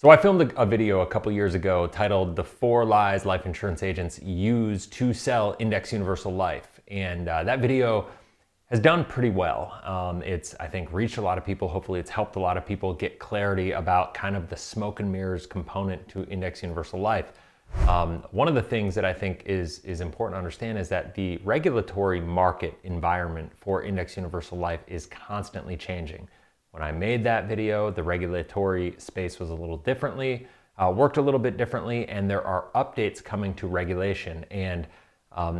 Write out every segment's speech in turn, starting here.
So I filmed a video a couple years ago titled "The 4 Lies Life Insurance Agents Use to Sell Index Universal Life." And that video has done pretty well. It's, I think, reached a lot of people. Hopefully it's helped a lot of people get clarity about kind of the smoke and mirrors component to Index Universal Life. One of the things that I think is important to understand is that the regulatory market environment for Index Universal Life is constantly changing. When I made that video, the regulatory space was a little differently, worked a little bit differently, and there are updates coming to regulation. And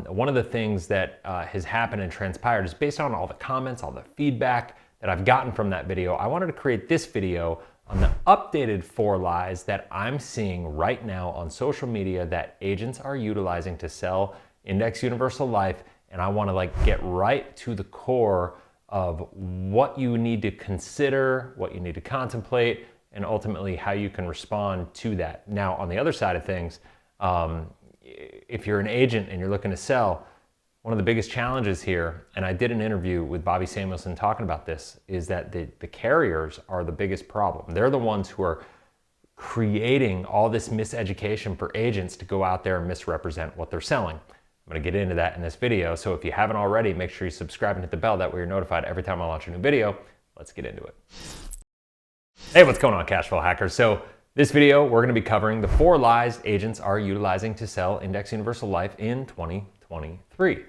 one of the things that has happened and transpired is based on all the comments, all the feedback that I've gotten from that video, I wanted to create this video on the updated 4 lies that I'm seeing right now on social media that agents are utilizing to sell Index Universal Life. And I want to get right to the core of what you need to consider, what you need to contemplate, and ultimately how you can respond to that. Now, on the other side of things, if you're an agent and you're looking to sell, one of the biggest challenges here, and I did an interview with Bobby Samuelson talking about this, is that the carriers are the biggest problem. They're the ones who are creating all this miseducation for agents to go out there and misrepresent what they're selling. I'm going to get into that in this video. So if you haven't already, make sure you subscribe and hit the bell. That way you're notified every time I launch a new video. Let's get into it. Hey, what's going on, Cashflow hackers? So this video, we're going to be covering the 4 lies agents are utilizing to sell Index Universal Life in 2023.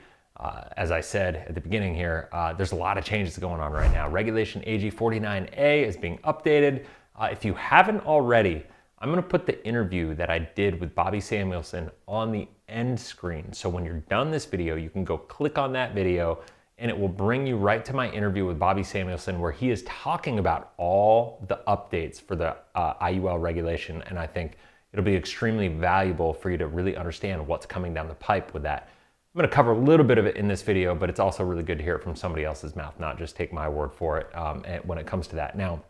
As I said at the beginning here, there's a lot of changes going on right now. Regulation AG 49A is being updated. If you haven't already, I'm going to put the interview that I did with Bobby Samuelson on the end screen. So when you're done this video, you can go click on that video and it will bring you right to my interview with Bobby Samuelson, where he is talking about all the updates for the IUL regulation. And I think it'll be extremely valuable for you to really understand what's coming down the pipe with that. I'm going to cover a little bit of it in this video, but it's also really good to hear it from somebody else's mouth, not just take my word for it when it comes to that. Now,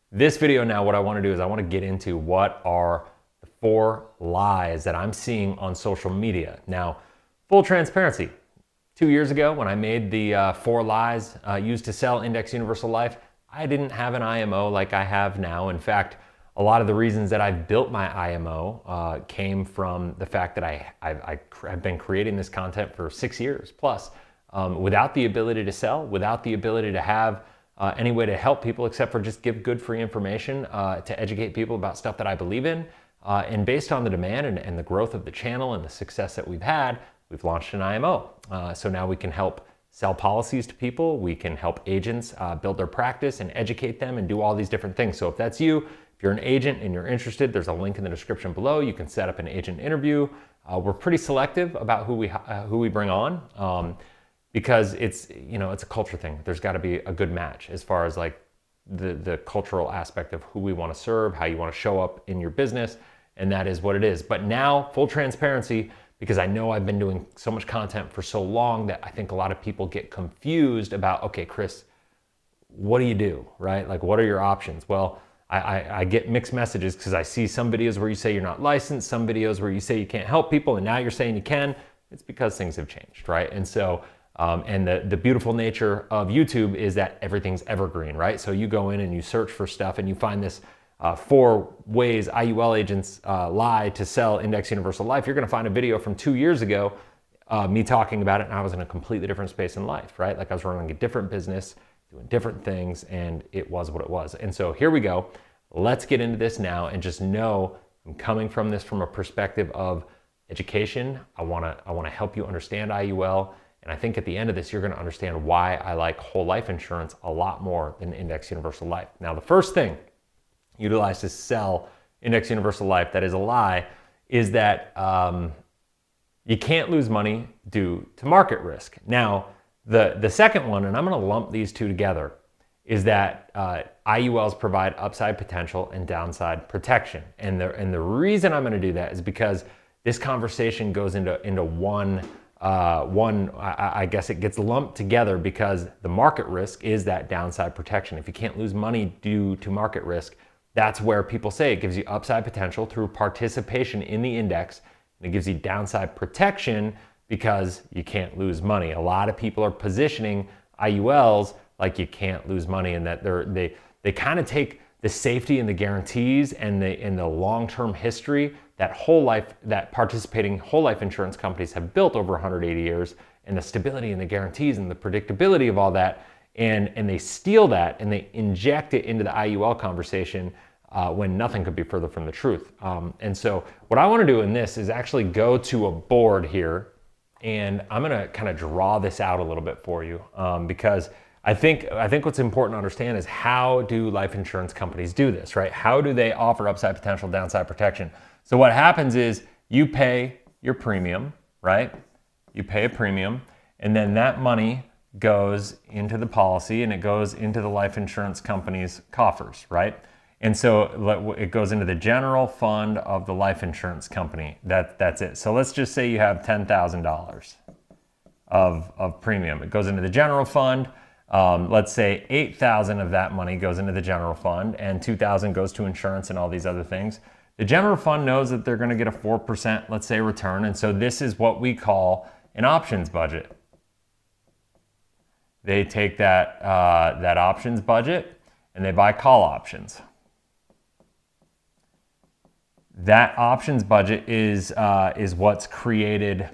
this video now, what I want to do is I want to get into what are the 4 lies that I'm seeing on social media. Now, full transparency. 2 years ago, when I made the 4 lies used to sell Index Universal Life, I didn't have an IMO like I have now. In fact, a lot of the reasons that I've built my IMO came from the fact that I've been creating this content for 6 years plus, without the ability to sell, without the ability to have any way to help people except for just give good free information to educate people about stuff that I believe in. And based on the demand and the growth of the channel and the success that we've had, we've launched an IMO. So now we can help sell policies to people. We can help agents build their practice and educate them and do all these different things. So if that's you, if you're an agent and you're interested, there's a link in the description below. You can set up an agent interview. We're pretty selective about who we bring on. Because it's a culture thing. There's got to be a good match as far as the cultural aspect of who we want to serve, how you want to show up in your business, and that is what it is. But now, full transparency, because I know I've been doing so much content for so long that I think a lot of people get confused about, okay, Chris, what do you do, right? What are your options? Well, I get mixed messages because I see some videos where you say you're not licensed, some videos where you say you can't help people, and now you're saying you can. It's because things have changed, right? And so and the beautiful nature of YouTube is that everything's evergreen, right? So you go in and you search for stuff and you find this 4 ways IUL agents lie to sell Index Universal Life. You're going to find a video from 2 years ago, me talking about it, and I was in a completely different space in life, right? I was running a different business, doing different things, and it was what it was. And so here we go. Let's get into this now and just know I'm coming from this from a perspective of education. I want to help you understand IUL. And I think at the end of this, you're going to understand why I like whole life insurance a lot more than Index Universal Life. Now, the first thing utilized to sell Index Universal Life that is a lie is that you can't lose money due to market risk. Now, the second one, and I'm going to lump these two together, is that IULs provide upside potential and downside protection. And the reason I'm going to do that is because this conversation goes into one, I guess it gets lumped together because the market risk is that downside protection. If you can't lose money due to market risk, that's where people say it gives you upside potential through participation in the index, and it gives you downside protection because you can't lose money. A lot of people are positioning IULs like you can't lose money, and that they kind of take the safety and the guarantees and the long-term history that participating whole life insurance companies have built over 180 years, and the stability and the guarantees and the predictability of all that, and they steal that and they inject it into the IUL conversation when nothing could be further from the truth. And so what I want to do in this is actually go to a board here, and I'm going to kind of draw this out a little bit for you, because I think what's important to understand is, how do life insurance companies do this, right? How do they offer upside potential, downside protection? So what happens is you pay your premium, right? You pay a premium, and then that money goes into the policy and it goes into the life insurance company's coffers, right? And so it goes into the general fund of the life insurance company. That's it. So let's just say you have $10,000 of premium. It goes into the general fund. Let's say 8,000 of that money goes into the general fund and 2,000 goes to insurance and all these other things. The general fund knows that they're going to get a 4%, let's say, return. And so this is what we call an options budget. They take that options budget and they buy call options. That options budget is what creates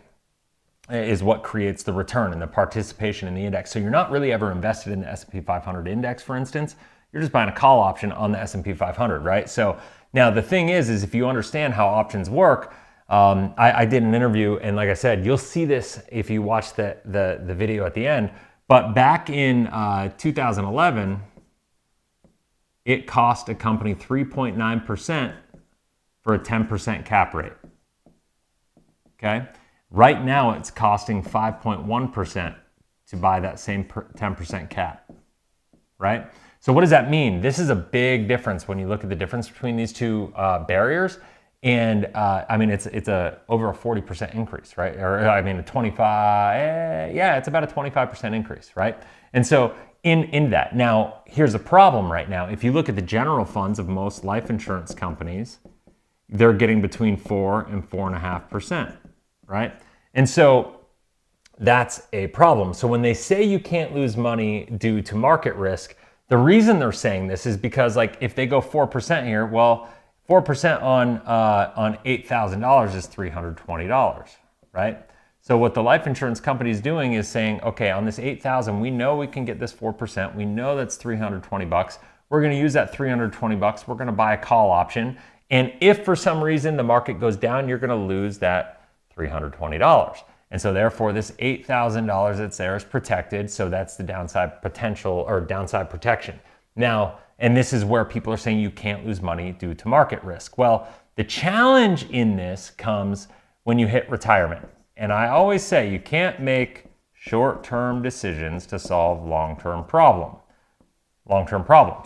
the return and the participation in the index. So you're not really ever invested in the S&P 500 index, for instance. You're just buying a call option on the S&P 500, right? So now the thing is if you understand how options work, I did an interview, and like I said, you'll see this if you watch the video at the end. But back in 2011, it cost a company 3.9% for a 10% cap rate. Okay? Right now, it's costing 5.1% to buy that same 10% cap, right? So what does that mean? This is a big difference when you look at the difference between these two barriers. And I mean, it's over a 40% increase, right? Or I mean, it's about a 25% increase, right? And so in that, now here's the problem right now. If you look at the general funds of most life insurance companies, they're getting between 4 and 4.5%, right? And so that's a problem. So when they say you can't lose money due to market risk, the reason they're saying this is because, like, if they go 4% here, well, 4% on $8,000 is $320, right? So what the life insurance company is doing is saying, okay, on this $8,000, we know we can get this 4%. We know that's $320. We're going to use that $320. We're going to buy a call option. And if for some reason the market goes down, you're going to lose that $320. And so therefore this $8,000 that's there is protected. So that's the downside potential or downside protection. Now, and this is where people are saying you can't lose money due to market risk. Well, the challenge in this comes when you hit retirement. And I always say you can't make short-term decisions to solve long-term problems,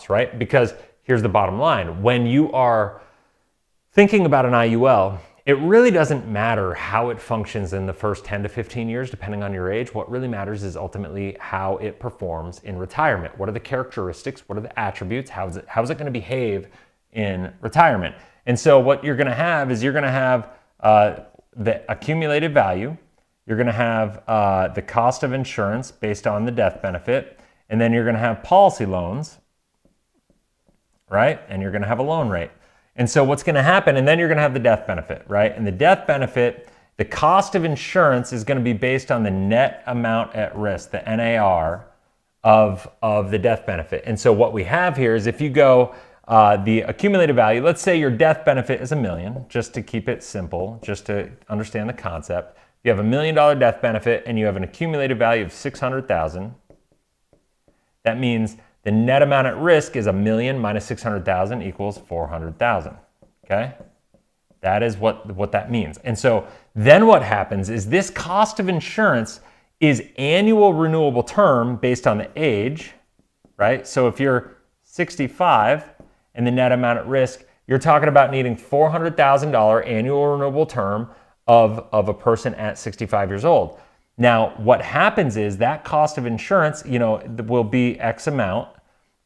right? Because here's the bottom line. When you are thinking about an IUL, it really doesn't matter how it functions in the first 10 to 15 years, depending on your age. What really matters is ultimately how it performs in retirement. What are the characteristics? What are the attributes? How is it going to behave in retirement? And so what you're going to have is you're going to have the accumulated value. You're going to have the cost of insurance based on the death benefit. And then you're going to have policy loans, right? And you're going to have a loan rate. And so what's going to happen, and then you're going to have the death benefit, right? And the death benefit, the cost of insurance is going to be based on the net amount at risk, the NAR of the death benefit. And so what we have here is if you go the accumulated value, let's say your death benefit is $1 million, just to keep it simple, just to understand the concept. You have $1 million death benefit and you have an accumulated value of $600,000. That means the net amount at risk is $1 million minus $600,000 equals $400,000, okay? That is what that means. And so then what happens is this cost of insurance is annual renewable term based on the age, right? So if you're 65 and the net amount at risk, you're talking about needing $400,000 annual renewable term of a person at 65 years old. Now, what happens is that cost of insurance, will be X amount.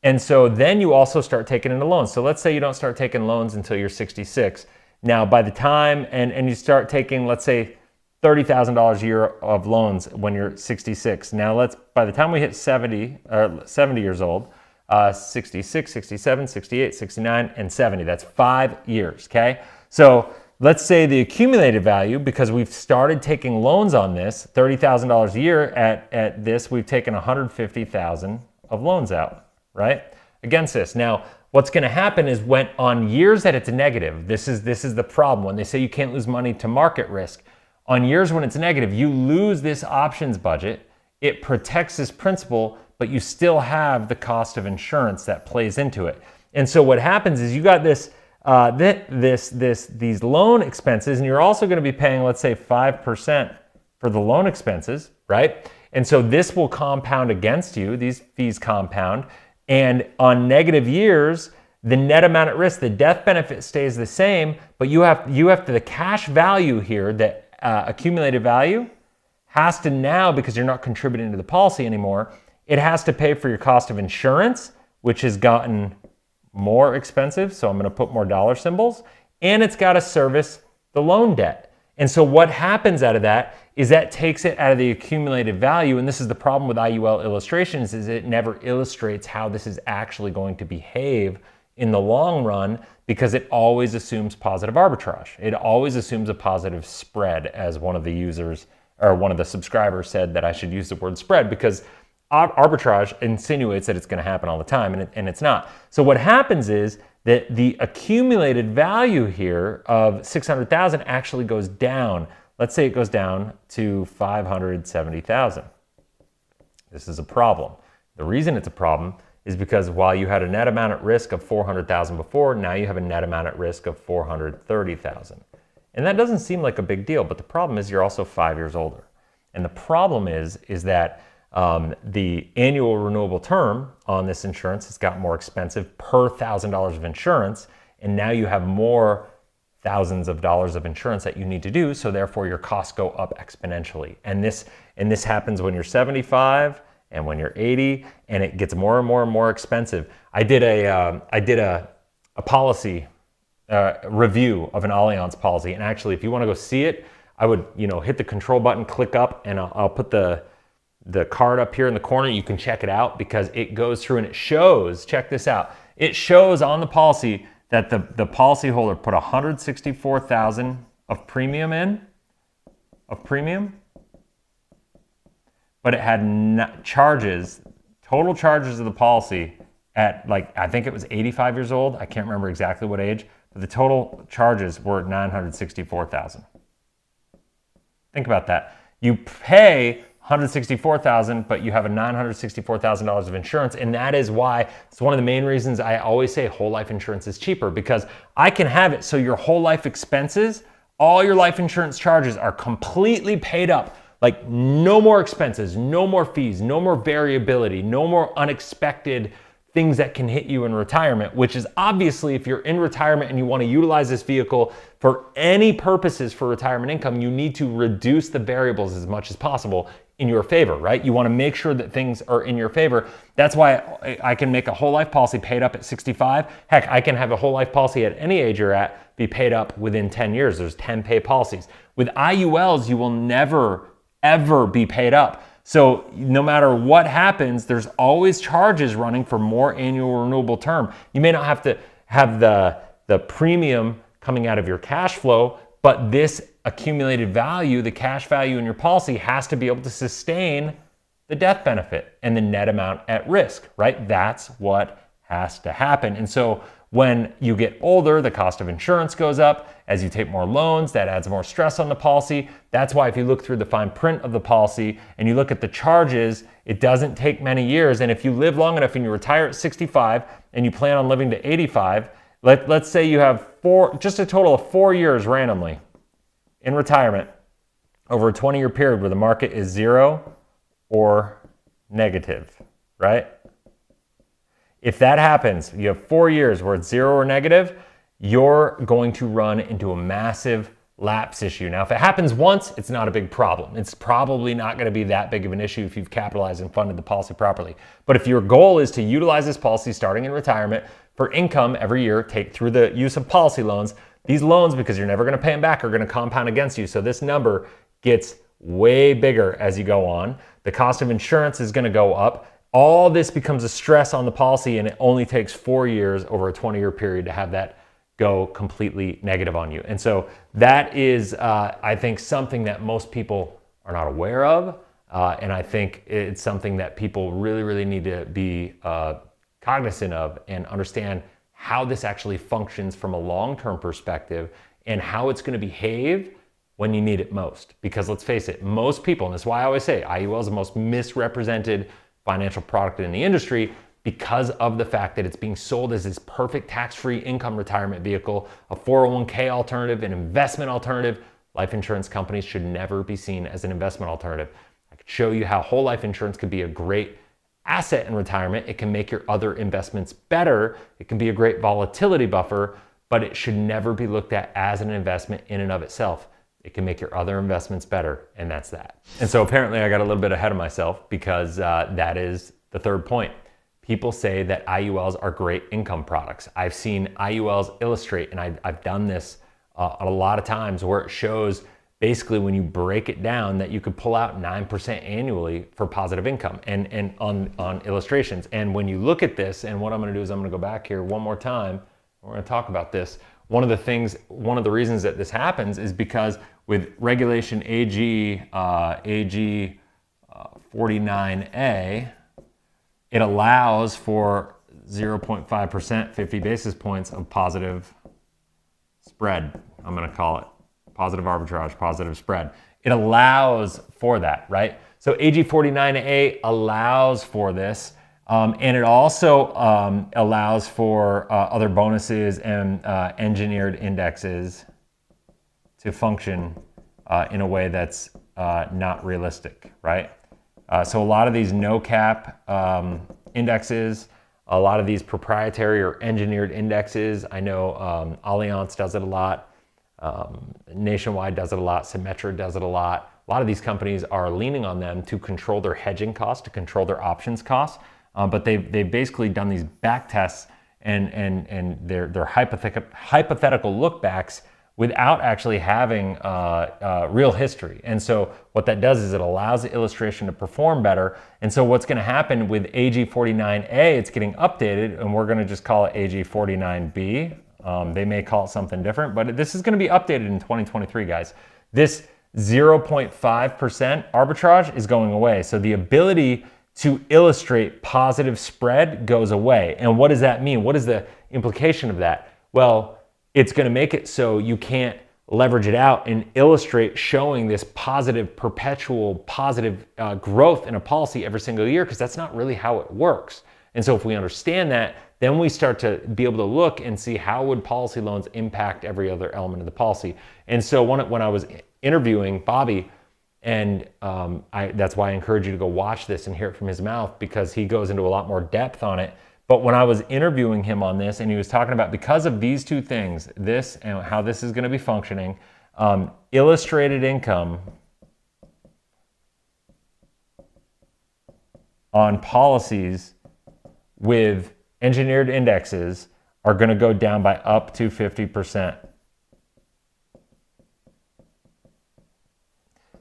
And so then you also start taking into loans. So let's say you don't start taking loans until you're 66. Now, by the time, and you start taking, let's say, $30,000 a year of loans when you're 66. Now, by the time we hit 70 years old, 66, 67, 68, 69, and 70. That's 5 years, okay? So let's say the accumulated value, because we've started taking loans on this, $30,000 a year at this, we've taken $150,000 of loans out, right? Against this. Now, what's going to happen is when on years that it's negative, this is the problem. When they say you can't lose money to market risk, on years when it's negative, you lose this options budget. It protects this principal, but you still have the cost of insurance that plays into it. And so what happens is you got these loan expenses, and you're also going to be paying, let's say, 5% for the loan expenses, right? And so this will compound against you. These fees compound. And on negative years, the net amount at risk, the death benefit stays the same, but you have to, the cash value here, that accumulated value, has to now, because you're not contributing to the policy anymore, it has to pay for your cost of insurance, which has gotten more expensive. So I'm going to put more dollar symbols, and it's got to service the loan debt. And so what happens out of that is that takes it out of the accumulated value. And this is the problem with IUL illustrations, is it never illustrates how this is actually going to behave in the long run, because it always assumes positive arbitrage. It always assumes a positive spread, as one of the users or one of the subscribers said that I should use the word spread, because arbitrage insinuates that it's going to happen all the time, and it's not. So what happens is that the accumulated value here of 600,000 actually goes down. Let's say it goes down to 570,000. This is a problem. The reason it's a problem is because while you had a net amount at risk of 400,000 before, now you have a net amount at risk of 430,000. And that doesn't seem like a big deal, but the problem is you're also 5 years older. And the problem is that the annual renewable term on this insurance has got more expensive per $1,000 of insurance, and now you have more thousands of dollars of insurance that you need to do, so therefore your costs go up exponentially. And this happens when you're 75 and when you're 80, and it gets more and more and more expensive. I did a policy review of an Allianz policy, and actually, if you want to go see it, I would hit the control button, click up, and I'll put the card up here in the corner. You can check it out, because it goes through and it shows, check this out, it shows on the policy that the policyholder put $164,000 of premium in, but it had charges, total charges of the policy at, like, I think it was 85 years old. I can't remember exactly what age, but the total charges were $964,000. Think about that. You pay $164,000, but you have a $964,000 of insurance, and that is why it's one of the main reasons I always say whole life insurance is cheaper, because I can have it so your whole life expenses, all your life insurance charges are completely paid up. Like, no more expenses, no more fees, no more variability, no more unexpected things that can hit you in retirement, which is obviously, if you're in retirement and you want to utilize this vehicle for any purposes for retirement income, you need to reduce the variables as much as possible in your favor, right? You want to make sure that things are in your favor. That's why I can make a whole life policy paid up at 65. Heck, I can have a whole life policy at any age you're at be paid up within 10 years. There's 10 pay policies. With IULs, you will never, ever be paid up. So no matter what happens, there's always charges running for more annual renewable term. You may not have to have the premium coming out of your cash flow, but this accumulated value, the cash value in your policy, has to be able to sustain the death benefit and the net amount at risk, right? That's what has to happen. And so when you get older, the cost of insurance goes up. As you take more loans, that adds more stress on the policy. That's why if you look through the fine print of the policy and you look at the charges, it doesn't take many years. And if you live long enough and you retire at 65 and you plan on living to 85, let's say you have just a total of 4 years randomly in retirement over a 20-year period where the market is 0 or negative, right? If that happens, you have 4 years where it's 0 or negative, you're going to run into a massive lapse issue. Now, if it happens once, it's not a big problem. It's probably not going to be that big of an issue if you've capitalized and funded the policy properly. But if your goal is to utilize this policy starting in retirement for income every year, take through the use of policy loans, these loans, because you're never going to pay them back, are going to compound against you. So this number gets way bigger as you go on. The cost of insurance is going to go up. all this becomes a stress on the policy, and it only takes 4 years over a 20-year period to have that go completely negative on you. And so that is, I think, something that most people are not aware of. And I think it's something that people really, really need to be cognizant of and understand how this actually functions from a long-term perspective and how it's going to behave when you need it most. Because let's face it, most people, and that's why I always say IUL is the most misrepresented financial product in the industry, because of the fact that it's being sold as this perfect tax-free income retirement vehicle, a 401k alternative, an investment alternative. Life insurance companies should never be seen as an investment alternative. I could show you how whole life insurance could be a great asset in retirement. It can make your other investments better. It can be a great volatility buffer, but it should never be looked at as an investment in and of itself. It can make your other investments better, and that's that. And so apparently I got a little bit ahead of myself, because that is the third point. People say that IULs are great income products. I've seen IULs illustrate, and I've done this a lot of times, where it shows basically when you break it down that you could pull out 9% annually for positive income and on illustrations. And when you look at this, and what I'm gonna do is I'm gonna go back here one more time. We're gonna talk about this. One of the reasons that this happens is because with regulation AG 49A, it allows for 0.5%, 50 basis points of positive spread. I'm gonna call it positive arbitrage, positive spread. It allows for that, right? So AG 49A allows for this. And it also allows for other bonuses and engineered indexes to function in a way that's not realistic, right? So a lot of these no cap indexes, a lot of these proprietary or engineered indexes, I know Allianz does it a lot, Nationwide does it a lot, Symetra does it a lot. A lot of these companies are leaning on them to control their hedging costs, to control their options costs. But they've basically done these back tests and they're hypothetical look backs without actually having real history. And so what that does is it allows the illustration to perform better. And so what's going to happen with AG 49A, it's getting updated, and we're going to just call it AG 49B. They may call it something different, but this is going to be updated in 2023, guys. This 0.5% arbitrage is going away. So the ability to illustrate positive spread goes away. And what does that mean? What is the implication of that? Well, it's going to make it so you can't leverage it out and illustrate showing this positive, perpetual positive growth in a policy every single year, because that's not really how it works. And so if we understand that, then we start to be able to look and see how would policy loans impact every other element of the policy. And so when I was interviewing Bobby, and that's why I encourage you to go watch this and hear it from his mouth, because he goes into a lot more depth on it. But when I was interviewing him on this, and he was talking about, because of these two things, this and how this is going to be functioning, illustrated income on policies with engineered indexes are going to go down by up to 50%.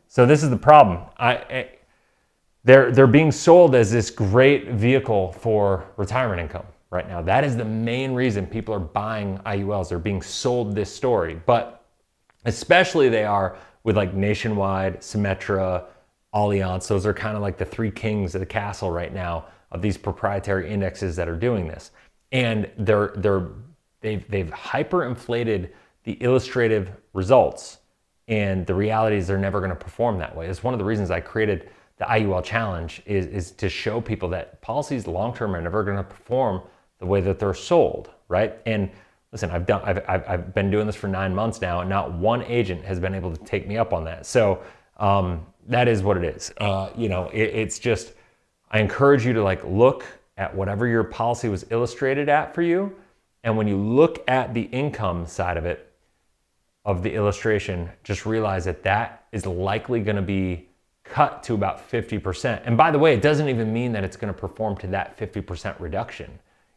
So this is the problem. They're being sold as this great vehicle for retirement income right now. That is the main reason people are buying IULs. They're being sold this story, but especially they are with like Nationwide, Symetra, Allianz. Those are kind of like the three kings of the castle right now of these proprietary indexes that are doing this. And they've hyperinflated the illustrative results. And the reality is they're never going to perform that way. It's one of the reasons I created the IUL challenge is to show people that policies long-term are never going to perform the way that they're sold, right? And listen, I've been doing this for 9 months now, and not one agent has been able to take me up on that. So that is what it is. It's just, I encourage you to like look at whatever your policy was illustrated at for you. And when you look at the income side of it, of the illustration, just realize that that is likely going to be cut to about 50%. And by the way, it doesn't even mean that it's going to perform to that 50% reduction.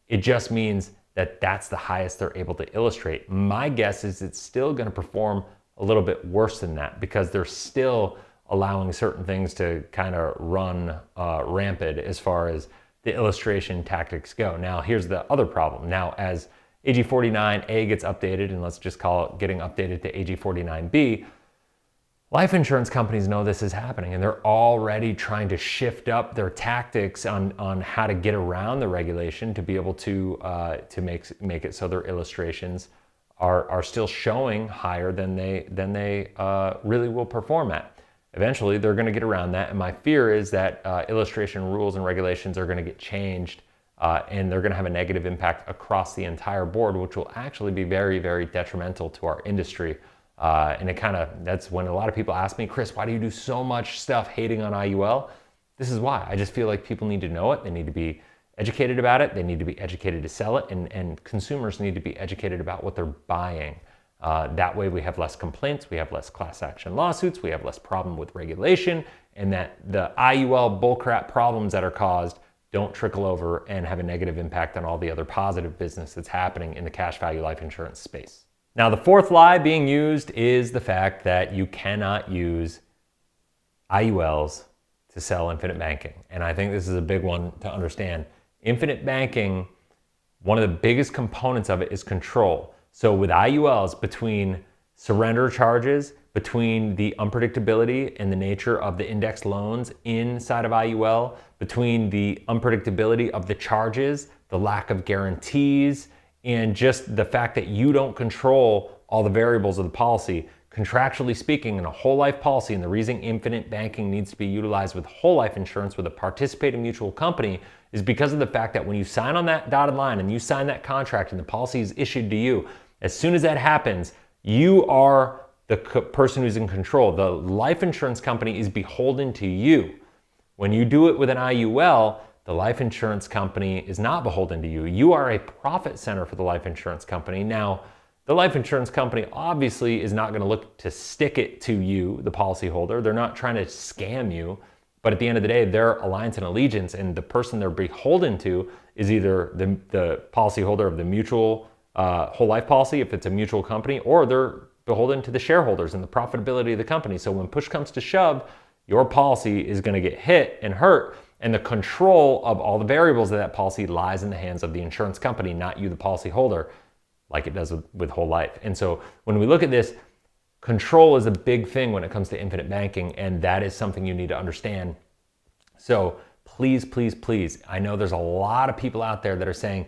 It just means that that's the highest they're able to illustrate. My guess is it's still going to perform a little bit worse than that, because they're still allowing certain things to kind of run rampant as far as the illustration tactics go. Now, here's the other problem. Now, as AG49A gets updated, and let's just call it getting updated to AG49B, life insurance companies know this is happening, and they're already trying to shift up their tactics on how to get around the regulation to be able to make it so their illustrations are still showing higher than they really will perform at. Eventually, they're going to get around that, and my fear is that illustration rules and regulations are going to get changed, and they're going to have a negative impact across the entire board, which will actually be very, very detrimental to our industry. And that's when a lot of people ask me, Chris, why do you do so much stuff hating on IUL? This is why. I just feel like people need to know it. They need to be educated about it. They need to be educated to sell it. And consumers need to be educated about what they're buying. That way we have less complaints, we have less class action lawsuits, we have less problem with regulation, and that the IUL bullcrap problems that are caused don't trickle over and have a negative impact on all the other positive business that's happening in the cash value life insurance space. Now, the fourth lie being used is the fact that you cannot use IULs to sell infinite banking. And I think this is a big one to understand. Infinite banking, one of the biggest components of it is control. So with IULs, between surrender charges, between the unpredictability and the nature of the index loans inside of IUL, between the unpredictability of the charges, the lack of guarantees, and just the fact that you don't control all the variables of the policy, contractually speaking, in a whole life policy, and the reason infinite banking needs to be utilized with whole life insurance with a participating mutual company is because of the fact that when you sign on that dotted line and you sign that contract and the policy is issued to you, as soon as that happens, you are the person who's in control. The life insurance company is beholden to you. When you do it with an IUL, the life insurance company is not beholden to you. You are a profit center for the life insurance company. Now, the life insurance company obviously is not going to look to stick it to you, the policyholder. They're not trying to scam you. But at the end of the day, their alliance and allegiance, and the person they're beholden to is either the policyholder of the mutual whole life policy, if it's a mutual company, or they're beholden to the shareholders and the profitability of the company. So when push comes to shove, your policy is going to get hit and hurt, and the control of all the variables of that policy lies in the hands of the insurance company, not you, the policyholder, like it does with whole life. And so when we look at this, control is a big thing when it comes to infinite banking, and that is something you need to understand. So please, please, please, I know there's a lot of people out there that are saying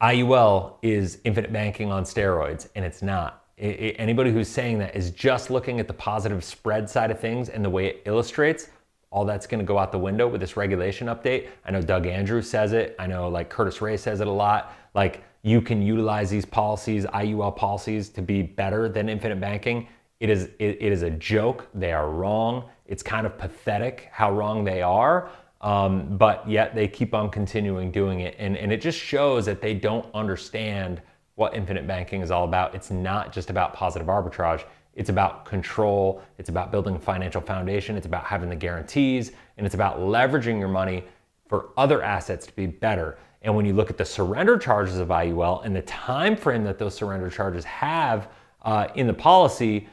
IUL is infinite banking on steroids, and it's not. Anybody who's saying that is just looking at the positive spread side of things and the way it illustrates. All that's going to go out the window with this regulation update. I know Doug Andrews says it. I know like Curtis Ray says it a lot. Like, you can utilize these policies, IUL policies, to be better than infinite banking. It is a joke. They are wrong. It's kind of pathetic how wrong they are. But yet they keep on continuing doing it. And it just shows that they don't understand what infinite banking is all about. It's not just about positive arbitrage. It's about control. It's about building a financial foundation. It's about having the guarantees, and it's about leveraging your money for other assets to be better. And when you look at the surrender charges of IUL and the time frame that those surrender charges have in the policy,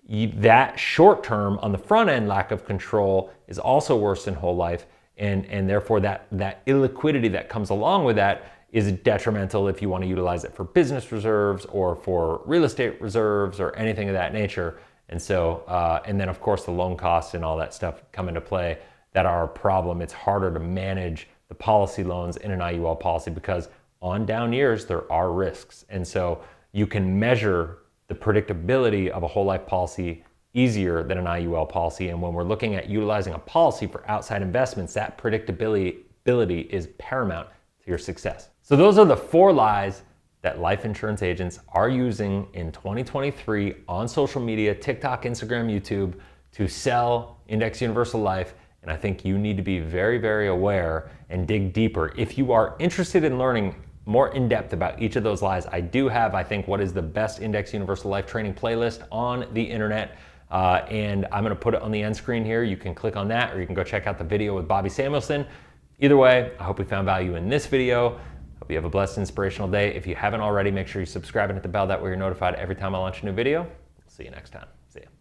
that short term on the front end lack of control is also worse than whole life. And therefore that illiquidity that comes along with that is detrimental if you want to utilize it for business reserves or for real estate reserves or anything of that nature. And so, and then of course the loan costs and all that stuff come into play that are a problem. It's harder to manage the policy loans in an IUL policy because on down years there are risks. And so you can measure the predictability of a whole life policy easier than an IUL policy. And when we're looking at utilizing a policy for outside investments, that predictability is paramount to your success. So those are the 4 lies that life insurance agents are using in 2023 on social media, TikTok, Instagram, YouTube, to sell Index Universal Life. And I think you need to be very, very aware and dig deeper. If you are interested in learning more in depth about each of those lies, I do have, I think, what is the best Index Universal Life training playlist on the internet. And I'm gonna put it on the end screen here. You can click on that, or you can go check out the video with Bobby Samuelson. Either way, I hope you found value in this video. Hope you have a blessed, inspirational day. If you haven't already, make sure you subscribe and hit the bell. That way you're notified every time I launch a new video. See you next time.